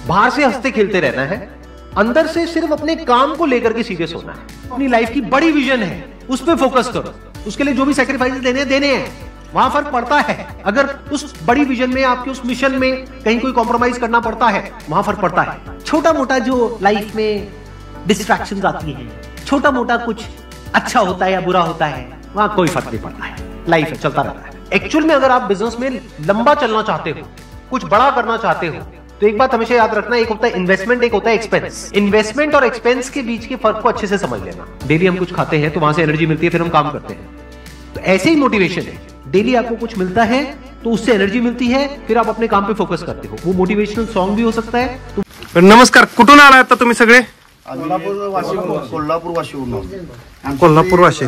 बाहर से हंसते खेलते रहना है, अंदर से सिर्फ अपने काम को लेकर के सीरियस होना है। अपनी लाइफ की बड़ी विजन है, उस पर फोकस करो, उसके लिए जो भी सैक्रिफाइस देने हैं, वहां फर्क पड़ता है। अगर उस बड़ी विजन में, आपके उस मिशन में कहीं कोई कॉम्प्रोमाइज करना पड़ता है, वहां फर्क पड़ता है। छोटा मोटा जो लाइफ में डिस्ट्रैक्शंस आती है, छोटा मोटा कुछ अच्छा होता है या बुरा होता है, वहां कोई फर्क नहीं पड़ता है। लाइफ है, चलता रहता है। एक्चुअल में अगर आप बिजनेस में लंबा चलना चाहते हो, कुछ बड़ा करना चाहते हो, तो एक बात हमेशा याद रखना, एक होता है इन्वेस्टमेंट, एक होता है एक्सपेंस। इन्वेस्टमेंट और एक्सपेंस के बीच के फर्क को अच्छे से समझ लेना। डेली हम कुछ खाते हैं तो वहां से एनर्जी मिलती है, फिर हम काम करते हैं। तो ऐसे ही मोटिवेशन है, डेली आपको कुछ मिलता है तो उससे एनर्जी मिलती है, फिर आप अपने काम पे फोकस करते हो। वो मोटिवेशनल सॉन्ग भी हो सकता है। नमस्कार, कुठून आला आता तुम्ही सगळे? कोल्हापूर वाशी।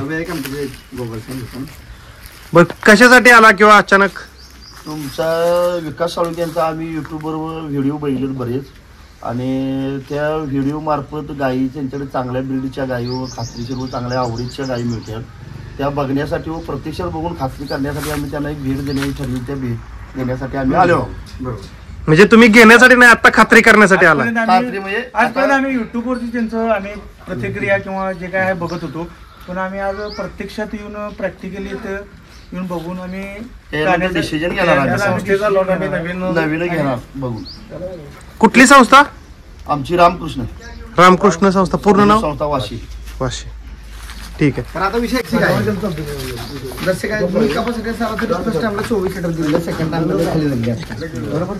बर, कशासाठी आला किंवा अचानक? तुमचा विकास साळुंखे यांचा आम्ही युट्यूबवर व्हिडिओ बघितलेत बरेच, आणि त्या व्हिडिओ मार्फत गायी त्यांच्याकडे चांगल्या ब्रीडच्या गायी व खात्रीशीर व चांगल्या आवडीच्या गायी मिळतात, त्या बघण्यासाठी व प्रत्यक्षात बघून खात्री करण्यासाठी आम्ही त्यांना एक भेट देण्याची ठरली. त्या भेट देण्यासाठी आम्ही आलो. म्हणजे तुम्ही घेण्यासाठी नाही, आता खात्री करण्यासाठी आला? खात्री म्हणजे आजपर्यंत आम्ही युट्यूबवरती त्यांचं आम्ही प्रतिक्रिया किंवा जे काय आहे बघत होतो, पण आम्ही आज प्रत्यक्षात येऊन प्रॅक्टिकली येऊन बघून आम्ही डिसिजन घेणार. नवीन घेणार बघून. कुठली संस्था? आमची रामकृष्ण संस्था. पूर्ण नाव? संस्था वाशी. ठीक आहे. तर आता विषय जसे काय 24 लिटर दिलेलं, सेकंड टाइम खाली लागले बरोबर.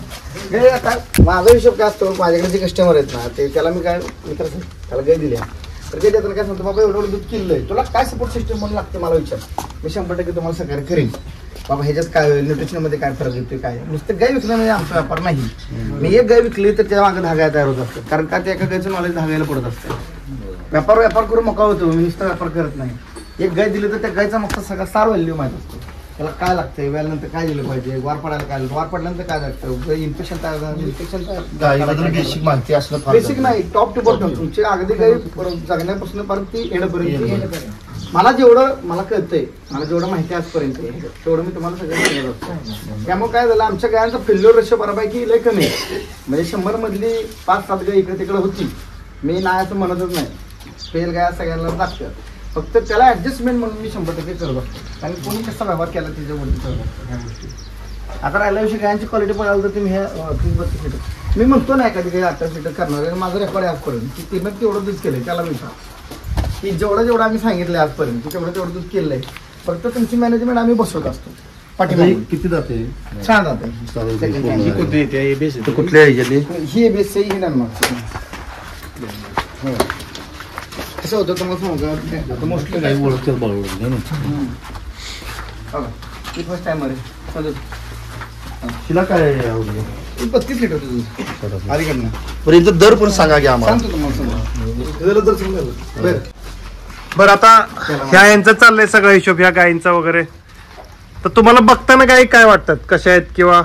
आता माझा हिशोब काय असतो, माझ्याकडे जे कस्टमर आहेत ना, ते त्याला मी काय मित्र त्याला गाय दिल्या, तर गाय देताना काय सांगतो, बाबा एवढं दूध किल्लंय, तुला काय सपोर्ट सिस्टम म्हणून लागते मला विचार, मी 100% तुम्हाला सहकार्य करेन. बाबा ह्याच्यात काय होईल, न्यूट्रिशनमध्ये काय फरक येतोय, काय नुसतं गाय विकणं म्हणजे आमचा व्यापार नाही. मी एक गाय विकली तर त्या मागे 10 गाय तयार होत असतात, कारण का त्या एका गायचं नॉलेज 10 गायला पडत असतं. व्यापार करून मोका होतो, मी नुसता व्यापार करत नाही. एक गाय दिली तर त्या गायचा मग सगळा सार व्हॅल्यू माहित असतो, त्याला काय लागतंय, व्याल्यानंतर काय दिलं पाहिजे, वार पडायला काय, वार पडल्यानंतर काय लागतं, इन्फेक्शन बेसिक माहिती असणं, बेसिक नाही, टॉप टू बॉटम तुमची अगदी गाय जगण्यापासून परत ती येण्यापर्यंत. मला कळतंय, मला जेवढं माहिती आजपर्यंत तेवढं मी तुम्हाला सगळं सांगत असतो. त्यामुळे काय झालं, आमच्या गायांचा फेल्युअर रेशो बऱ्यापैकी लय कमी आहे. म्हणजे 100 मधली 5-7 गाय इकडे तिकडे होती. मी नाही असं म्हणतच नाही, फेल गाय सगळ्यांना लागतात, फक्त त्याला ऍडजस्टमेंट म्हणून मी 100% करत असतो. कारण कोणी कसा व्यवहार केला त्याच्यावरती करत असतो ह्या गोष्टी. आता राहिल्या विषयी गायांची क्वालिटी बघायला तर तुम्ही ह्या 30-32 लिटर, मी म्हणतो ना एखादी काही 28 लिटर करणार, माझं रेकॉर्ड आहे आजपर्यंत की तिनं तेवढं दूध केलंय. त्याला विचार की जेवढं आम्ही सांगितलं आजपर्यंत की तेवढं दूध केलंय. फक्त तुमची मॅनेजमेंट आम्ही बसवत असतो. पाठीमागे किती जाते? 6 जाते. कुठल्या ह्याच्यातली? ही बेस ही नाही कसं होतं तुम्हाला सांगू, मोस्टली काही ओळखतात बरोबर फर्स्ट टाइम आहे. तिला काय 32 लिटर दूध अलीकडनं. पर्यंत दर पण सांगा की आम्हाला. सांगतो तुम्हाला समजा. बरं, आता ह्या यांचं चाललंय सगळं हिशोब ह्या गायींचा वगैरे, तर तुम्हाला बघताना गायी काय वाटतात, कशा आहेत? किंवा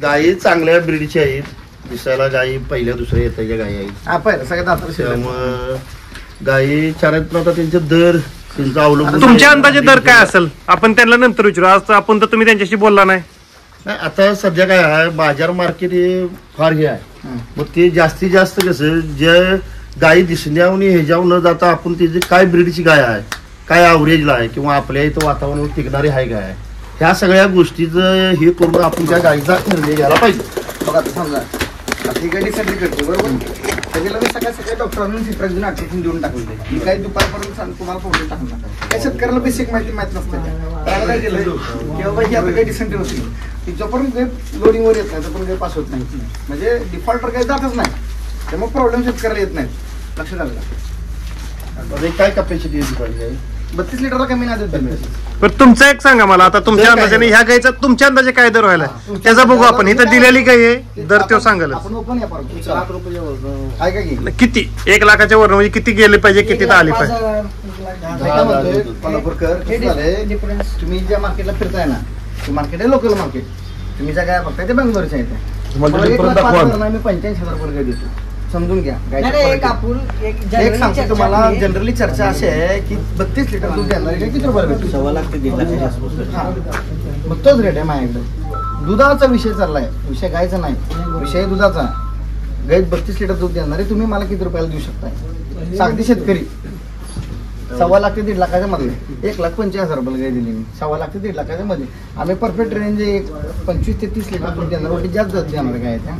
गायी चांगल्या ब्रीडच्या आहेत, दिसायला गायी पहिल्या दुसऱ्या येत्या गायी आहेत. आपण सगळ्यात त्यामुळं गायी छान आहेत, पण आता त्यांचे दर त्यांचा अवलंबून. तुमच्या अंदाजे दर काय असेल आपण त्यांना नंतर विचारू, आज आपण तर तुम्ही त्यांच्याशी बोलला नाही. आता सध्या काय आहे, बाजार मार्केट हे फार हे आहे. मग ते जास्तीत जास्त कसं, जे गायी दिसण्याहून ह्याच्यावर न जाता आपण त्याची काय ब्रीडची गाय आहे, काय ॲव्हरेजला आहे, किंवा आपल्या इथं वातावरणावर टिकणारी आहे गाय, ह्या सगळ्या गोष्टीचं हे करून आपण त्या गायीचा निर्णय घ्यायला पाहिजे. बघा आता समजा ती गाडी डिसेंट्री करते बरोबर, त्याच्याला मी सकाळी डॉक्टरांनी सिट्रॉझिन आठवून देऊन टाकून दे, मी काही दुपारपर्यंत तुम्हाला फोटो टाकून टाका. त्या शेतकऱ्याला बेसिक माहिती माहित नसते. त्याला काय केलं की बाबा ही आता काही डिसेंट्री होती, की जोपर्यंत काही लोडिंगवर येत नाही तोपर्यंत काही पास होत नाही, म्हणजे डिफॉल्टर काही जातच नाही. त्यामुळे प्रॉब्लेम शेतकऱ्याला येत नाहीत. लक्षात आलं का? काय कॅपॅसिटी आहे पाहिजे? 32 लिटरला कमी नाही देत. पण तुमचं एक सांगा मला, आता तुमच्या अंदाजाने ह्या गायीचा तुमच्या अंदाजे काय दर व्हायला त्याचा बघू आपण. इथं दिलेली गाय आहे, दर तो सांगाल आपण ओपन या परत आहे का की किती 1 लाखाच्या वर, म्हणजे किती गेले पाहिजे, किती आली पाहिजे. तुम्ही ज्या मार्केटला फिरताय ना, ते मार्केट आहे लोकल मार्केट. तुम्ही ज्या काय बघताय ते बेंगलोरच्या आहेत. मी 85,000 रुपये देतो, समजून घ्या. एक सांगतो तुम्हाला, जनरली चर्चा अशी आहे की 32 लिटर दूध देणार किती रुपये भेटतो? 1.25 लाख ते 1.5 लाखाच्या आसपास. मग तोच रेट आहे माझ्याकडे. दुधाचा विषय चाललाय, विषय गायचा नाही, विषय दुधाचा. गाय 32 लिटर दूध देणार आहे, तुम्ही मला किती रुपयाला देऊ शकताय? सागदी शेतकरी 1.25 लाख ते 1.5 लाखाच्या मध्ये 1,50,000 रुपये गाय दिली मी. 1.25 लाख ते 1.5 लाखाच्या मध्ये आम्ही परफेक्ट रेंज 25 ते 30 लिटर दूध देणार, रोटी जास्त देणार गाय त्या.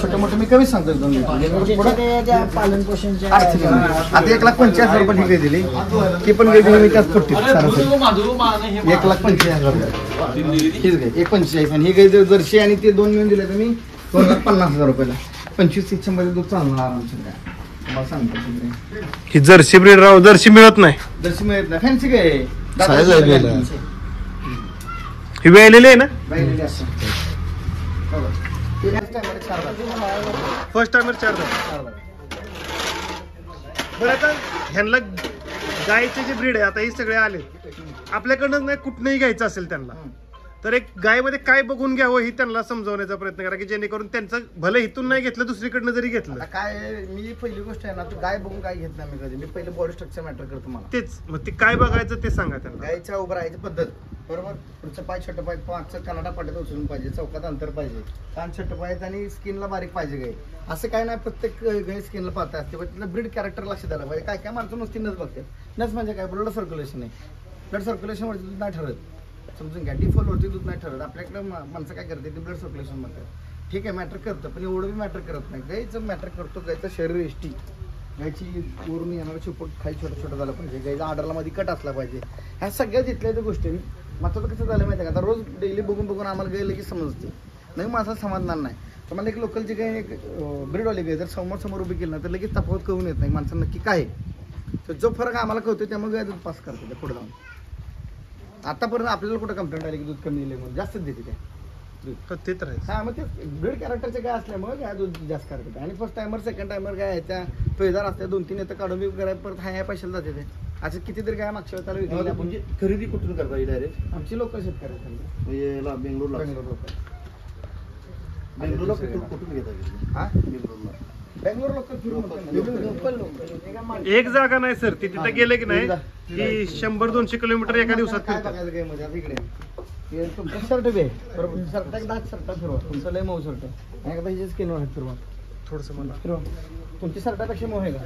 छोटे मोठे मी कमीच सांगतो 2 लिटर पालन पोषणच्या आता 1,50,000 रुपये ही गाय दिली, ती पण गाय दिली मी त्याच पट्टीत 1,50,000 रुपये हीच गाय 1,45,000. आणि ही गाय जर्सी आणि ते 2 मिळून दिले तर मी 2,50,000 रुपयाला 25 मध्ये दूध चालणार आमच्या गाय. मला सांगतो ही जर्सी ब्रीड राव, जर्सी मिळत नाही. जर्सी मिळत नाही, फॅन्सी गाय आहे. ही वेळलेली आहे ना, गायलेली असते. फर्स्ट टाइमर 4 बरं. आता ह्यांना गायचे जे ब्रीड आहे, आता हे सगळे आले आपल्याकडनंच नाही, कुठनंही घ्यायचं असेल त्यांना, तर एक गायमध्ये काय बघून घ्यावं ही त्यांना समजवण्याचा प्रयत्न करा, की जेणेकरून त्यांचं भले इथून नाही घेतलं दुसरीकडनं जरी घेतलं. काय मी पहिली गोष्ट आहे ना, तू गाय बघून काय घेत नाही मी कधी. मी पहिले बॉडी स्ट्रक्चर मॅटर करतो मला. तेच मग ते काय बघायचं ते सांगा त्यांना. गायच्या उभं राहायची पद्धत बरोबर, पुढचं पाय छोटं पाय, मागचं कनाडा पाट्यात उचलून पाहिजे, चौकात अंतर पाहिजे, कान छोटं पाहिजे आणि स्किनला बारीक पाहिजे गाय. असं काय नाही, प्रत्येक गाय स्किनला पाहता असते, पण तिला ब्रीड कॅरेक्टर लक्ष द्यायला पाहिजे. काय काय माणसं नुसती नस बघते. नस म्हणजे काय, ब्लड सर्क्युलेशन आहे. ब्लड सर्क्युलेशन वरती दूध नाही ठरत, समजून घ्या. डिफॉल्ट वरती दूध नाही ठरत. आपल्याकडे माणसं काय करते, ते ब्लड सर्क्युलेशन म्हणतात. ठीक आहे, मॅटर करतं, पण एवढं बी मॅटर करत नाही. गायचं मॅटर करतो, गायचं शरीर एष्टी, गायची वरून येणारा चिपट खाली छोटं छोटं झालं पाहिजे, गायचा आडरला मध्ये कट असला पाहिजे. ह्या सगळ्या जिथल्या त्या गोष्टी महत्वाचं कसं झालं माहिती आहे का, आता रोज डेली बघून बघून आम्हाला गाय लगेच समजते नाही, माणसाला समाधान नाही. तर मला एक लोकलची गाय, एक ब्रीडवाली गाय जर समोर उभी केली ना, तर लगेच तफावत कळून येत नाही माणसाला नक्की काय आहे. तर जो फरक आम्हाला कळतो त्यामुळे गाय दूध पास करते पुढे जाऊन. आतापर्यंत आपल्याला कुठं कंप्लेंट आली की दूध कमी दिले म्हणून, जास्तच देते त्या. ते तर आहे. हा, मग ते ब्रीड कॅरेक्टरचे काय असल्यामुळे काय दूध जास्त करते. आणि फर्स्ट टायमर सेकंड टायमर काय आहे, त्या पेदार असते 2-3 येतं काढून मी करायला परत ह्या पैशाला जाते ते. असं कितीतरी काय मागच्या वेळेला म्हणजे खरेदी कुठून करता डायरेक्ट? आमची लोक शेतकरी म्हणजे बेंगलोरला लोक बेंगलोरला कुठून घेता? हा, बेंगलोर लोक एक जागा नाही सर, ती तिथे गेले की नाही की 100-200 किलोमीटर एका दिवसात काय फिरतात. बघायचं काय मध्ये आता इकडे तुमचं शर्ट बे बरोबर, शर्ट एक 10 शर्ट फिरवा, तुमचं लय मऊ शर्ट आहे का, हिचे स्किन आहेत फिरवा थोडस मला फिरवा, तुमची शर्टापेक्षा मऊ आहे का.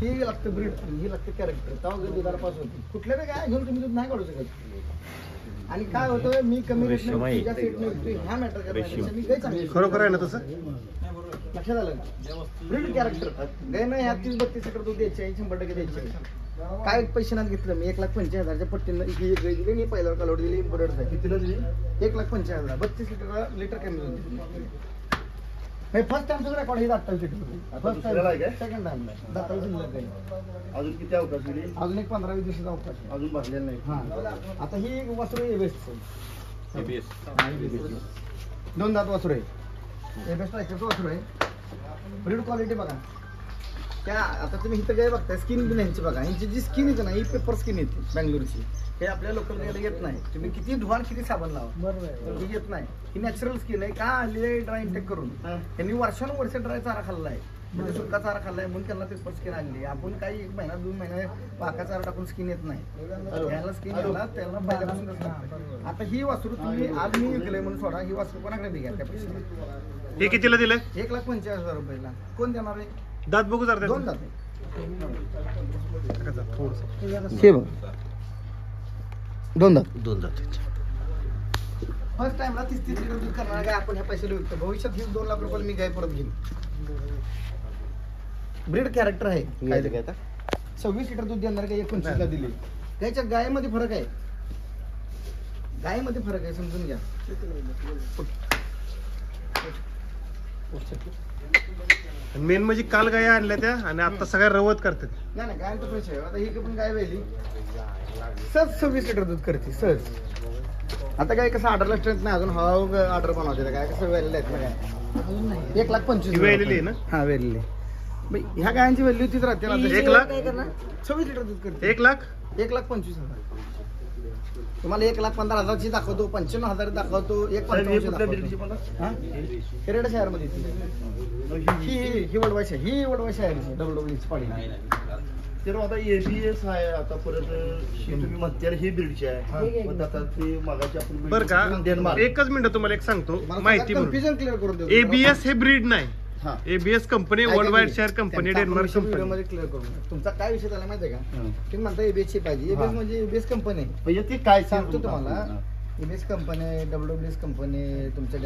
ही लागतं ब्रीड, ही लागते कॅरेक्टर, तेव्हा दुधाला पास होते. कुठल्या बी काय घेऊन तुम्ही दूध नाही काढू शकत. आणि काय होतं, मी कमी रेट ह्या मॅटर करण्यापेक्षा मी काही चांगली खरोखर आहे ना तसं. लक्षात आलं का, ब्रीड कॅरेक्टर गाय नाही. ह्या 30-32 लिटर दूध द्यायचे, 100% द्यायचे. काय पैसे नाही घेतलं मी, 1,50,000च्या पट्टीनं ही एक गाय दिली, मी पहिल्यावर कालवड दिली, ब्रड कितीला दिली, 1,50,000 32 लिटर कमी दिली. फर्स्ट टाइम सुद्धा रेकॉर्ड हे 28 litre, first time, second time 27 litre. अजून किती अवकाश दिली? अजून एक 15-20 दिवसाचा अवकाश आहे. अजून भरलेलं नाही. हा, आता ही एक वासरू आहे बेस्ट, 2 दात वासरू आहे, बेस्ट रायचं वासरू आहे. ब्रीड क्वालिटी बघा त्या. आता तुम्ही इथं काय बघताय, स्किन बी यांची बघा, यांची जी स्किन येते ना, ही पेपर स्किन येते बँगलोरची. हे आपल्या लोकल गायला येत नाही. तुम्ही किती धुवान किती साबण लावा, बरोबर, ही येत नाही. ही नॅचरल स्किन आहे. का आली ड्राय इंटेक करून त्यांनी वर्षानुवर्ष ड्राय चारा खाल्ला आहे, म्हणजे सुका चारा खाल्लाय म्हणून त्यांना पेपर स्किन आली. आपण काही 1 महिना 2 महिने पाका चारा टाकून स्किन येत नाही. त्याला स्किन यायला त्यांना पहिल्यापासून कसं. आता ही वासरू तुम्ही आज मी विकलंय म्हणून सोडा, ही वासरू कोणाकडे बी घ्या त्या पैसे. हे कितीला दिलंय? 1,50,000 रुपयाला. कोण देणार आहे? दात बघू जरा 2 दात थोडस. हे बघ, 2 दात. फर्स्ट टाइमला 30 लिटर दूध करणार काय आपण ह्या पैशाला विकतो. भविष्यात ही 2 लाख रुपयाला मी गाय परत घेईन. ब्रीड कॅरेक्टर आहे. काय ते काय 26 लिटर दूध देणार काय 29 ला दिली. त्याच्या गायमध्ये फरक आहे, गायमध्ये फरक आहे, समजून घ्या. मेन म्हणजे काल गाय आणल्या त्या आणि आता सगळ्या रवत करतात. नाही गाय तर पैसे आहे. आता ही पण गाय वेली सहज 26 लिटर दूध करते सहज. आता काय कसं ऑर्डरला स्ट्रेंथ नाही, अजून हवा ऑर्डर बनवते काय, कसं वेलेलं आहेत ना काय. 1,25,000 वेलेली आहे ना. हा वेलेली. ह्या गायांची व्हॅल्यू तीच राहते. 1 लाख 26 लिटर दूध करते. 1 लाख 1,25,000. तुम्हाला 1,15,000ची दाखवतो, 95,000 दाखवतो, 1,55,000 खेरडा शहरमध्ये. ही वडवाई शहर, ही वडवाई शहरची WWE पाडी. तर आता एबीएस आहे, आता परत ही तुम्ही म्हणते ही ब्रीडची आहे, मग आता ते मागाची आपण बरं का डेन्मार्क. एकच मिनिट तुम्हाला एक सांगतो माहिती म्हणून. कन्फ्युजन क्लिअर करून देतो. एबीएस हे ब्रीड नाही. हा. ABS company world wide share company, Denmark company. मध्ये क्लिअर करून द्या. तुमचा काय विषय झाला माहितीये का, तुम्ही म्हणता एबीएस ची पाहिजे. एबीएस म्हणजे एबीएस कंपनी आहे. म्हणजे ते काय सांगतो तुम्हाला. एबीएस कंपनी आहे, डब्ल्यूबीएस कंपनी आहे. तुमच्या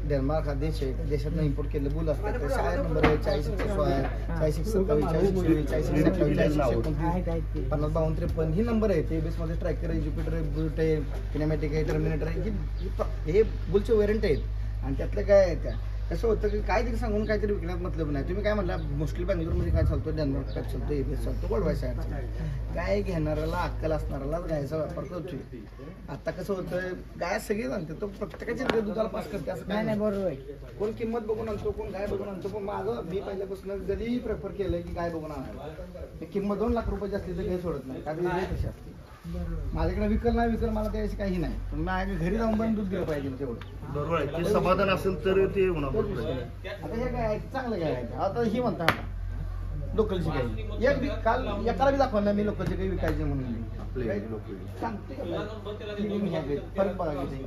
डेन्मार्क हा देश आहे. देशात इम्पोर्ट केलेलं बुल असतात. ते 6 नंबर आहे, 40/127, 40/27, 40/27, 40/27, 50/52, ही नंबर आहे. ते एबीएस मध्ये ट्रॅकर आहे, ज्युपिटर आहे, ब्रूट आहे, किनेमॅटिक आहे, टर्मिनेटर आहे. हे बुलचे वेरियंट आहेत. आणि त्यातलं काय आहे त्या कसं होतं की काहीतरी सांगून काहीतरी विकण्यात मतलब नाही. तुम्ही काय म्हणला मोस्टली बँगलोरमध्ये काय चालतो, डेन्मार्क काय चालतो, एबीएस चालतो, वर्ल्ड वाईड चालतो. गाय घेणाऱ्याला अक्कल असणाऱ्याला गायचा व्यापार करतोय. आता कसं होतं, गाय सगळी आणते, तो प्रत्येकाच्या दुधाला पास करते असं काय नाही. बरोबर आहे. कोण किंमत बघून आणतो, कोण गाय बघून आणतो. पण माझं मी पहिल्यापासून कधी प्रेफर केलंय की गाय बघून आणायला. किंमत 2 लाख रुपयाची असली तर गाय सोडत नाही. काय कशी असते माझ्याकडे विकल नाही विकल मला त्यावेळेस काही नाही. पण माझ्या घरी जाऊन पण दूध दिलं पाहिजे तेवढं. बरोबर आहे. ते समाधान असेल तर ते होणार. आता हे काय चांगलं काय आहे. आता ही म्हणता लोकलची काही काल एकाला बी दाखवलं मी लोकलची काही विकायचे म्हणून सांगते. फरक बघा किती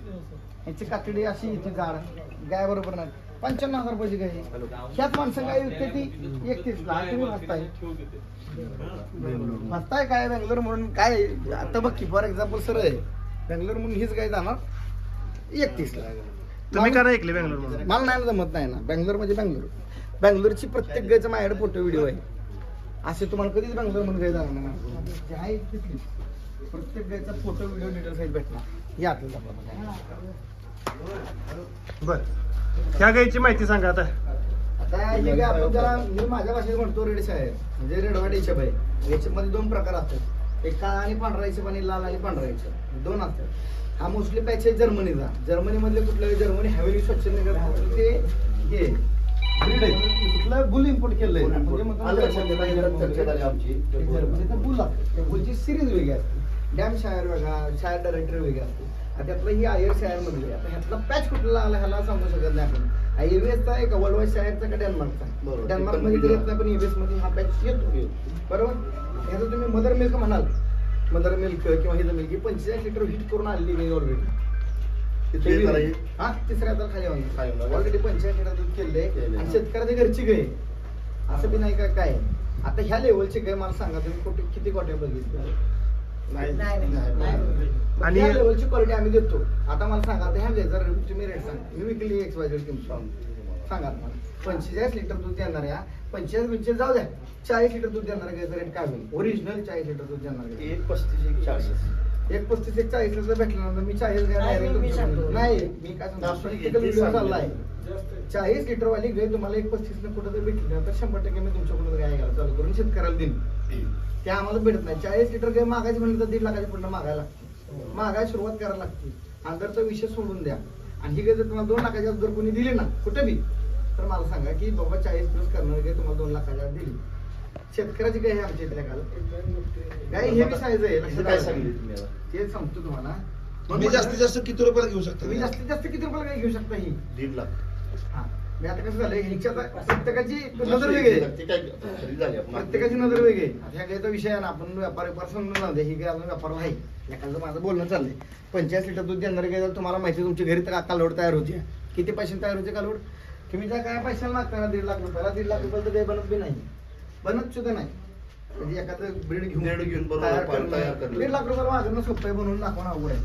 यांची काकडी अशी इथे झाड गाय बरोबर नाही. 55,000 रुपयाची गाय. ह्यात माणसं गाय विकते ती 31ला. तुम्ही वाचताय काय बँगलोर म्हणून काय. आता बघ की फॉर एक्झाम्पल सर आहे बँगलोर म्हणून हीच गाय जाणार 31ला. तुम्ही का नाही ऐकले बँगलोर मध्ये? मला नाही जमत नाही ना. बँगलोर म्हणजे बँगलोरची प्रत्येक गायचा माझ्याकडे फोटो व्हिडिओ आहे. असे तुम्हाला कधीच बँगलोर म्हणून गाय जाणार नाही. आहे तिथली प्रत्येक गायचा फोटो व्हिडिओ डिटेल साईज भेटणार. हे आपल्याला बर ह्या गायची माहिती सांगा आता. आता हे काय आपण त्याला मी माझ्या भाषेत म्हणतो रेड शायर म्हणजे रेडवाडी हिशोब आहे. याच्यामध्ये 2 प्रकार असतात. एक काळा आणि पांढरा हिशोब आणि लाल आणि पांढरा हिशोब 2 असतात. हा मोस्टली पॅच आहे जर्मनीचा. जर्मनीमधले कुठलं जर्मनी हॅव्हली स्वच्छंद ते हे ब्रीड आहे. कुठलं बुल इम्पोर्ट केलंय जर्मनीचा बुल असतो. बुलची सिरीज वेगळी असते. डॅम शायर वेगळा, शायर डायरेक्टर वेगळा असतो. त्यातलं ही आयर शायर मधली. आता ह्यातला पॅच कुठला आला ह्याला सांगू शकत नाही आपण. एबीएसचा आहे का वर्ल्ड वाईड शायरचा का डेन्मार्कचा. डेन्मार्क मध्ये तर येत नाही पण एबीएस मध्ये हा पॅच येतो. बरोबर. ह्याचं तुम्ही मदर मिल्क म्हणाल, मदर मिल्क किंवा हे मिल्क 45 लिटर हिट करून आणली मी ऑलरेडी. हा तिसऱ्या तर खाली ऑलरेडी 45 लिटर दूध केलंय. आणि शेतकऱ्याच्या घरची गाय असं बी नाही का काय. आता ह्या लेवलची गाय मला सांगा तुम्ही कुठे किती गोट्या बघितलं आणि या लेवलची क्वालिटी आम्ही देतो. आता मला सांगा आता ह्या जर तुम्ही रेट सांगा मी विकली XYZ किंमत सांगा मला 45 लिटर दूध देणार या 45 जाऊ द्या 40 लिटर दूध देणार गायचा रेट काय होईल. ओरिजिनल 40 लिटर दूध देणार 135 135 भेटल्यानंतर मी 40 नाही मी काय सांगतो चाललाय 40 लिटर वाली गाय तुम्हाला 135 न कुठं जर भेटली तर 100% मी तुमच्याकडून गाय घ्यायला चालू करून शेतकऱ्याला देईन. ते आम्हाला भेटत नाही. 40 लिटर गाय मागायची म्हणलं तर 1.5 लाखाच्या पुढे मागायला लागते. मागायला सुरुवात करायला लागते. अंदरचा विषय सोडून द्या. आणि ही गाय जर तुम्हाला 2 लाखाच्या जर कोणी दिली ना कुठे बी तर मला सांगा की बाबा 40+ करणार गाय तुम्हाला 2 लाखाच्या दिली. शेतकऱ्याची गाय आमच्या इथल्या काल गाय हे बी साईज आहे. काय सांगितलं ते सांगतो तुम्हाला. तुम्ही जास्तीत जास्त किती रुपयाला घेऊ शकता? तुम्ही जास्तीत जास्त किती रुपयाला गाय घेऊ शकता ही 1.5 लाख. हा मी आता कसं झालंय ह्याच्या प्रत्येकाची नजर वेगळी आहे. प्रत्येकाची नजर वेगळी आहे. ह्या गायचा विषय आहे ना आपण व्यापार समजून जाऊ द्या. ही गाय अजून व्यापाराला आहे. एखादं माझं बोलणं चाललंय 45 लिटर दूध देणारी गाय तुम्हाला माहिती तुमच्या घरी तर कालवड तयार होते. किती पैशाने तयार होते कालवड. तुम्ही त्या काय पैशाला मागताना 1.5 लाख रुपयाला 1.5 लाख रुपयाला तर गाय बनत बी नाही. बनत सुद्धा नाही. म्हणजे एखादं ब्रीड घेऊन तयार 1.5 लाख रुपयाला मागणं सोपं आहे बनवून दाखवणं अवघड आहे.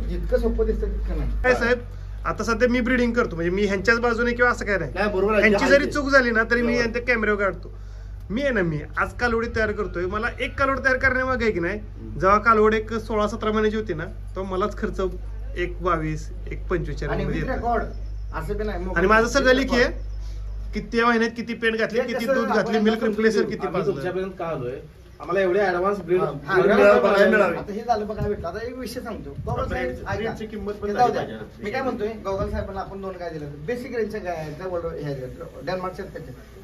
जितकं सोपं दिसतं तितकं नाही. काय साहेब आता सध्या मी ब्रीडिंग करतो म्हणजे मी ह्यांच्याच बाजूने किंवा असं काय नाही. बरोबर आहे. ह्यांची जरी चूक झाली ना तरी मी यांच्या कॅमेऱ्यावर काढतो. मी आहे ना मी आज कालवडी तयार करतोय. मला एक कालवड तयार करण्यामागे आहे की नाही जेव्हा कालवड एक 16-17 महिन्याची होती ना तो मलाच खर्च 1.22 1.25 आणि माझं सगळं लिखी आहे. किती महिन्यात किती पेंट घातली किती दूध घातली मिल्क रिप्लेसर किती तुमच्यापर्यंत काय आलोय आम्हाला एवढे ऍडव्हान्स ब्रीड आता हे झालं बघा भेटलं. आता एक विषय सांगतो. मी काय म्हणतोय गॉगल साहेबांना आपण 2 गाय दिल्या बेसिक रेंजच्या गाय डेन्मार्कच्या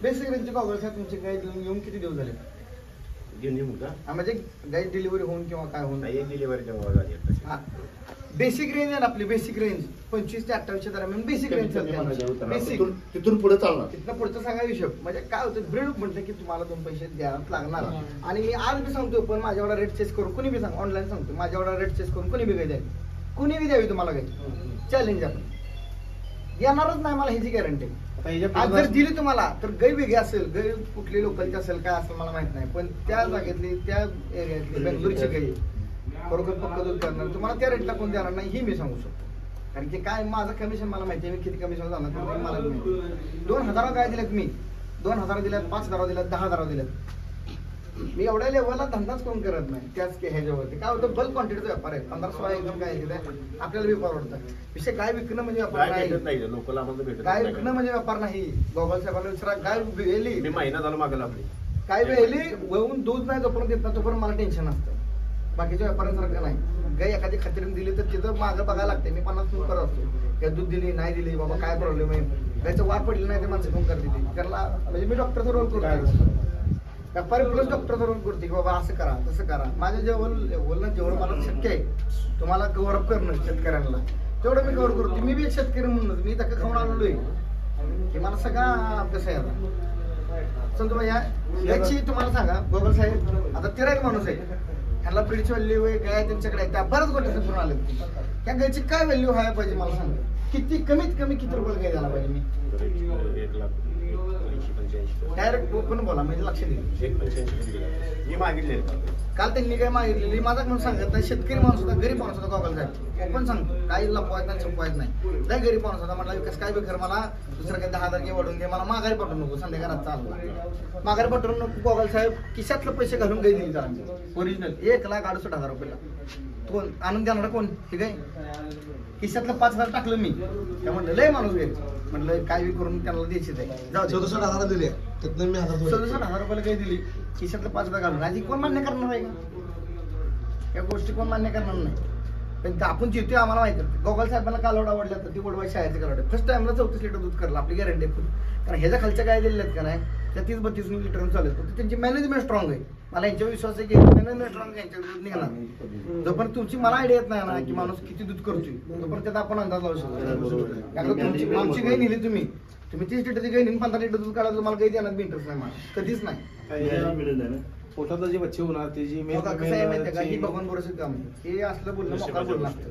बेसिक रेंजचे गॉगल साहेब तुमची गाय येऊन किती दिवस झाले घेऊन येऊ का? म्हणजे गाय डिलिव्हरी होऊन किंवा काय होऊन डिलिव्हरी बेसिक रेंज आहे ना आपली, बेसिक रेंज 25 ते 28 दरम्यान बेसिक रेंज चालते. बेसिक तिथून पुढे चालणार. तिथनं पुढचं सांगा हिशोब. म्हणजे काय होतं, ब्रीड म्हणतं की तुम्हाला 2 पैसे द्यावं लागणार. आणि मी आज बी सांगतो, पण माझ्या एवढा रेट चेस करून कोणी बी सांग, ऑनलाईन सांगतो, माझ्या एवढा रेट चेस करून कोणी बी काही द्यावी, कोणी बी द्यावी तुम्हाला काही. चॅलेंज आपण येणारच नाही, मला ह्याची गॅरंटी. आज जर दिली तुम्हाला तर गाय वेगळी असेल, गाय कुठली लोकलची असेल काय असेल मला माहित नाही, पण त्या जागेतली त्या एरियातली बेंगलोरची गाय बरोबर पक्क दूध करणार, तुम्हाला त्या रेटला कोण देणार नाही ही मी सांगू शकतो. कारण की काय माझं कमिशन मला माहिती आहे, मी किती कमिशन जाणार मला माहिती. 2000 गाय दिल्यात मी, 2000 दिल्यात, 5000 दिल्यात, 10000 दिल्यात. मी एवढ्या लेवलला धंदाच कोण करत नाही. त्याच ह्याच्यावरती काय होतं, बल्क क्वांटिटीचा व्यापार आहे. 1500 एकदम काय आपल्याला व्यापार वाटतं. विषय गाय विकणं म्हणजे व्यापार नाही, गाय विकणं म्हणजे व्यापार नाही. गोपाल साहेबांना विचारा, गाय वेली मी महिना झाला मागे लागली, काय वेली वळून दूध नाही जोपर्यंत येत ना तोपर्यंत मला टेन्शन असतं. बाकीच्या व्यापाऱ्यांसारखं नाही. गाय एखादी खात्रीने दिली तर तिथं मागं बघायला लागते. मी 50 फोन करत असतो, काय दूध दिली नाही दिली, बाबा काय प्रॉब्लेम आहे, गायचं वार पडली नाही ते माणसं फोन करते. त्याला म्हणजे मी डॉक्टरचा रोल करतो, व्यापारी प्लस डॉक्टरचा रोल करते की बाबा असं करा तसं करा. माझ्या जेवढं मला शक्य आहे तुम्हाला कव्हर अप करणं शेतकऱ्यांना, तेवढं मी कव्हर करतो. मी बी एक शेतकरी म्हणून मी धक्का खाऊन आलेलो आहे की मला सगळा अभ्यास आहे. आता समजा याची तुम्हाला सांगा, गोगल साहेब आता 13 माणूस आहे, ह्याला ब्रीडची व्हॅल्यू आहे, गाय त्यांच्याकडे आहे, त्या बऱ्याच गोष्टी करून आले. त्या गायची काय व्हॅल्यू व्हायला पाहिजे मला सांगा, किती कमीत कमी किती रुपये गाय द्यायला पाहिजे. मी डायरेक्ट ओपन बोला म्हणजे लक्ष देईल. मी मागितले काल त्यांनी काय मागितलेली माझा म्हणून सांगत नाही. शेतकरी माणूस होता, गरीब माणूस होता, गोगल साहेब ओपन सांगतो, काही लपवायचं नाही छपवायचं नाही. लय गरीब माणूस होता, म्हटलं विकास काय बेकर मला दुसरं काही 10,000 घे वाढून घे, मला माघारी पाठवू नको, संध्याकाळात चालला माघारी पाठवून नको. गोगल साहेब खिशातलं पैसे घालून गाई दिली जरा ओरिजिनल 1,68,000 रुपयाला. कोण आणून देणार कोण, ठीक आहे. खिशातलं 5,000 टाकलं मी, त्या म्हणलं लय माणूस गेले, म्हटलं काय बी करून त्यांना द्यायचे आहे. 64,000 दिले, त्यातनं मी 67,000 रुपयाला काही दिली, खिशातलं 5,000 घालून. आधी कोण मान्य करणार आहे का या गोष्टी, कोण मान्य करणार नाही. पण आपण जिथे आम्हाला माहिती आहे, गोगल साहेबांना कालवड आवडल्या तर ती गोडबाई शाळेचे कालवड फर्स्ट टाइमला 34 लिटर दूध करला, आपली गॅरंटी आहे. कारण ह्याच्या खालच्या काय दिलेल्या आहेत का नाही, त्या 30-32 लिटर चालू आहेत. त्यांची मॅनेजमेंट स्ट्रॉंग आहे, मला यांच्यावर विश्वास आहे की मॅनेजमेंट स्ट्रॉंग यांच्या दूध निघाला. जोपर्यंत तुमची मला आयडिया येत नाही ना की माणूस किती दूध करतोय, तोपर्यंत त्याचा आपण अंदाज लावू शकतो. आमची गाय नेली तुम्ही 30 लिटरची गाय नेऊन 15 लिटर दूध काढायला तुम्हाला काही देण्यात इंटरेस्ट नाही, मला कधीच नाही. पोटातलं जे बच्चे होणार त्याची कसं आहे माहिती आहे का, ही भगवान भरोसे काम हे असलं बोलणं मोकळा बोलणं असतं.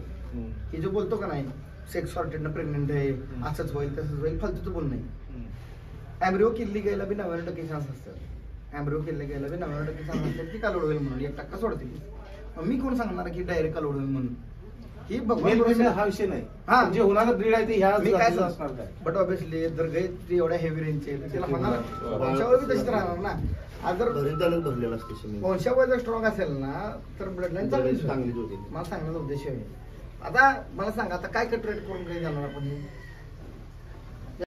हे जो बोलतो का नाही सेक्स सॉर्टेड प्रेग्नेंट आहे, असंच होईल तसंच होईल, फालतूचं बोलणं नाही. ॲम्ब्रिओ किल्ली गायला बी 99% चान्स असतात. ॲम्ब्रिओ किल्ली गायला बी 99% चान्स असतात की कालवड होईल म्हणून, 1% सोडते. मी कोण सांगणार की डायरेक्ट कालवड होईल म्हणून, ही भगवान भरोसे हा विषय नाही. हा जे होणारा ब्रीड आहे ते ह्या मी काय असणार काय. बट ऑब्विसली जर गाय ती एवढ्या हेवी रेंजची आहे त्याला होणार, वंशावळ बी तशीच राहणार ना. आज जर भरलेला असते वंशावळ जर स्ट्रॉंग असेल ना तर ब्लडलाईन चांगली चांगली होती. मला सांगण्याचा उद्देश आहे. आता मला सांगा, आता काय कट रेट करून काही जाणार आपण,